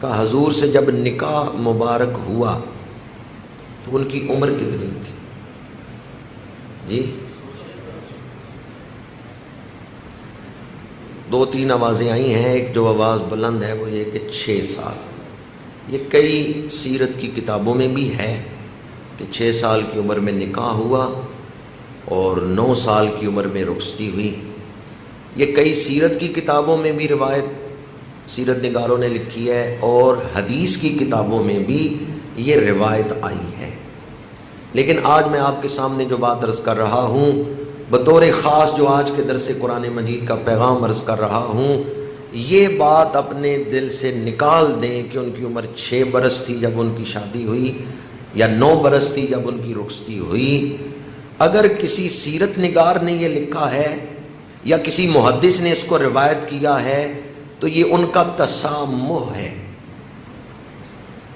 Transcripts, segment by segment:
کہ حضور سے جب نکاح مبارک ہوا تو ان کی عمر کتنی تھی؟ جی 2-3 آوازیں آئی ہیں. ایک جو آواز بلند ہے وہ یہ کہ 6 سال. یہ کئی سیرت کی کتابوں میں بھی ہے کہ 6 سال کی عمر میں نکاح ہوا اور 9 سال کی عمر میں رخصتی ہوئی. یہ کئی سیرت کی کتابوں میں بھی روایت سیرت نگاروں نے لکھی ہے اور حدیث کی کتابوں میں بھی یہ روایت آئی ہے. لیکن آج میں آپ کے سامنے جو بات عرض کر رہا ہوں بطور خاص جو آج کے درس قرآن مجید کا پیغام عرض کر رہا ہوں، یہ بات اپنے دل سے نکال دیں کہ ان کی عمر 6 برس تھی جب ان کی شادی ہوئی یا 9 برس تھی جب ان کی رخصتی ہوئی. اگر کسی سیرت نگار نے یہ لکھا ہے یا کسی محدث نے اس کو روایت کیا ہے تو یہ ان کا تسامح ہے،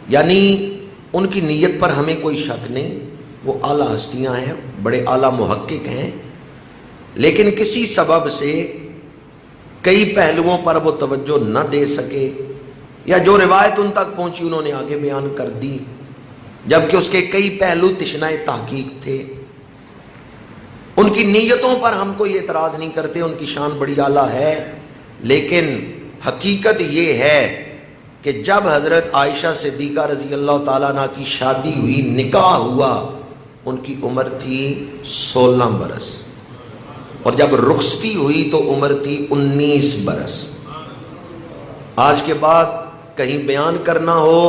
یعنی ان کی نیت پر ہمیں کوئی شک نہیں. وہ اعلیٰ ہستیاں ہیں، بڑے اعلیٰ محقق ہیں، لیکن کسی سبب سے کئی پہلوؤں پر وہ توجہ نہ دے سکے یا جو روایت ان تک پہنچی انہوں نے آگے بیان کر دی، جبکہ اس کے کئی پہلو تشنہ تحقیق تھے. ان کی نیتوں پر ہم کوئی اعتراض نہیں کرتے، ان کی شان بڑی اعلیٰ ہے، لیکن حقیقت یہ ہے کہ جب حضرت عائشہ صدیقہ رضی اللہ تعالیٰ عنہ کی شادی ہوئی، نکاح ہوا، ان کی عمر تھی 16 برس اور جب رخصتی ہوئی تو عمر تھی 19 برس. آج کے بعد کہیں بیان کرنا ہو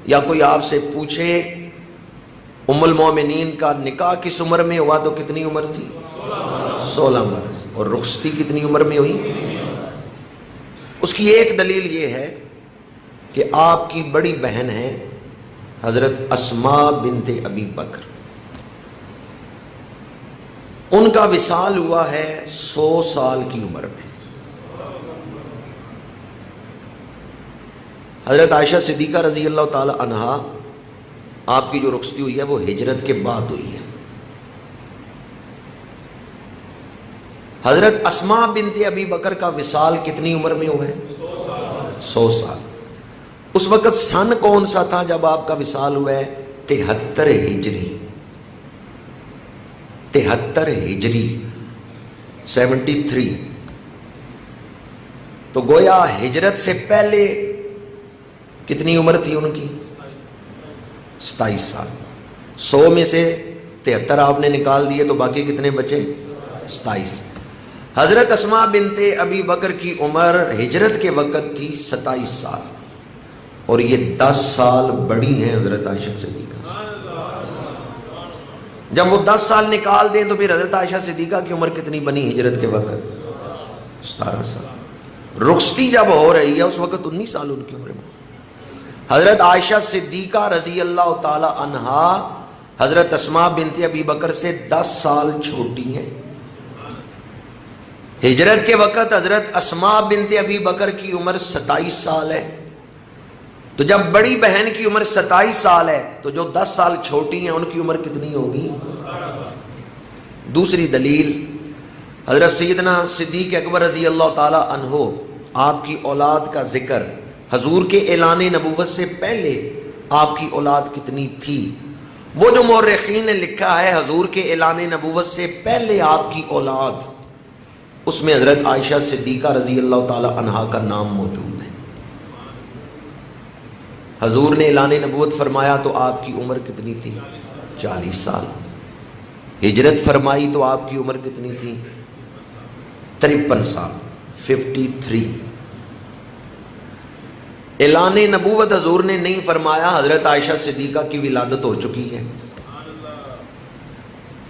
یا کوئی آپ سے پوچھے ام المومنین کا نکاح کس عمر میں ہوا تو کتنی عمر تھی؟ 16 برس. اور رخصتی کتنی عمر میں ہوئی؟ اس کی ایک دلیل یہ ہے کہ آپ کی بڑی بہن ہے حضرت اسماء بنت ابی بکر، ان کا وصال ہوا ہے 100 سال کی عمر میں. حضرت عائشہ صدیقہ رضی اللہ تعالی عنہا آپ کی جو رخصتی ہوئی ہے وہ ہجرت کے بعد ہوئی ہے. حضرت اسماء بنت ابی بکر کا وصال کتنی عمر میں ہوا ہے؟ 100 سال. اس وقت سن کون سا تھا جب آپ کا وصال ہوا ہے؟ 73 ہجری. 73 ہجری 73. تو گویا ہجرت سے پہلے کتنی عمر تھی ان کی؟ 27 سال. 100 میں سے 73 آپ نے نکال دیے تو باقی کتنے بچے؟ 27. حضرت اسماء بنت ابی بکر کی عمر ہجرت کے وقت تھی 27 سال اور یہ 10 سال بڑی ہیں حضرت عائشہ صدیقہ سے. جب وہ 10 سال نکال دیں تو پھر حضرت عائشہ صدیقہ کی عمر کتنی بنی ہجرت کے وقت؟ 17 سال. رخصتی جب ہو رہی ہے اس وقت 19 سال ان کی عمر میں. حضرت عائشہ صدیقہ رضی اللہ تعالی عنہا حضرت اسماء بنت ابی بکر سے 10 سال چھوٹی ہیں. ہجرت کے وقت حضرت اسماء بنت ابی بکر کی عمر 27 سال ہے. تو جب بڑی بہن کی عمر 27 سال ہے تو جو 10 سال چھوٹی ہیں ان کی عمر کتنی ہوگی؟ دوسری دلیل، حضرت سیدنا صدیق اکبر رضی اللہ تعالی عنہ آپ کی اولاد کا ذکر حضور کے اعلان نبوت سے پہلے آپ کی اولاد کتنی تھی؟ وہ جو مورخین نے لکھا ہے حضور کے اعلان نبوت سے پہلے آپ کی اولاد، اس میں حضرت عائشہ صدیقہ رضی اللہ تعالی عنہا کا نام موجود ہے. حضور نے اعلان نبوت فرمایا تو آپ کی عمر کتنی تھی؟ 40 سال. ہجرت فرمائی تو آپ کی عمر کتنی تھی؟ 53 سال 53. اعلان نبوت حضور نے نہیں فرمایا، حضرت عائشہ صدیقہ کی ولادت ہو چکی ہے.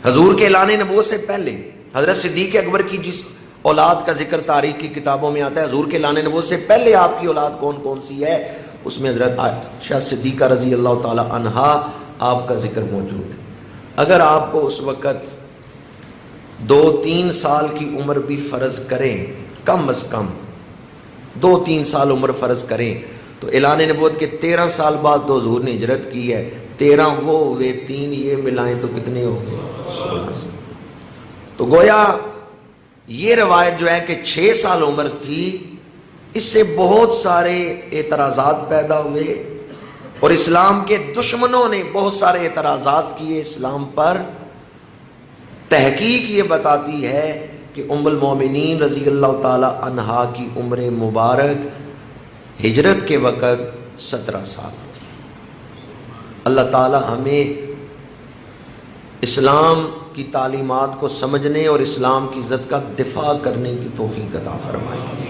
حضور کے اعلان نبوت سے پہلے حضرت صدیق اکبر کی جس اولاد کا ذکر تاریخ کی کتابوں میں آتا ہے، حضور کے اعلان نبوت سے پہلے آپ کی اولاد کون کون سی ہے، اس میں حضرت عائشہ صدیقہ رضی اللہ تعالی عنہا آپ کا ذکر موجود ہے. اگر آپ کو اس وقت 2-3 سال کی عمر بھی فرض کریں، کم از کم 2-3 سال عمر فرض کریں تو اعلان نبوت کے 13 سال بعد تو حضور نے ہجرت کی ہے. 13 وہ ہوئے 3 یہ ملائیں تو کتنے ہو گئے؟ 16 سال. تو گویا یہ روایت جو ہے کہ 6 سال عمر تھی اس سے بہت سارے اعتراضات پیدا ہوئے اور اسلام کے دشمنوں نے بہت سارے اعتراضات کیے اسلام پر۔ تحقیق یہ بتاتی ہے کہ ام المومنین رضی اللہ تعالی عنہا کی عمر مبارک ہجرت کے وقت 17 سال تھی۔ اللہ تعالی ہمیں اسلام کی تعلیمات کو سمجھنے اور اسلام کی عزت کا دفاع کرنے کی توفیق عطا فرمائے۔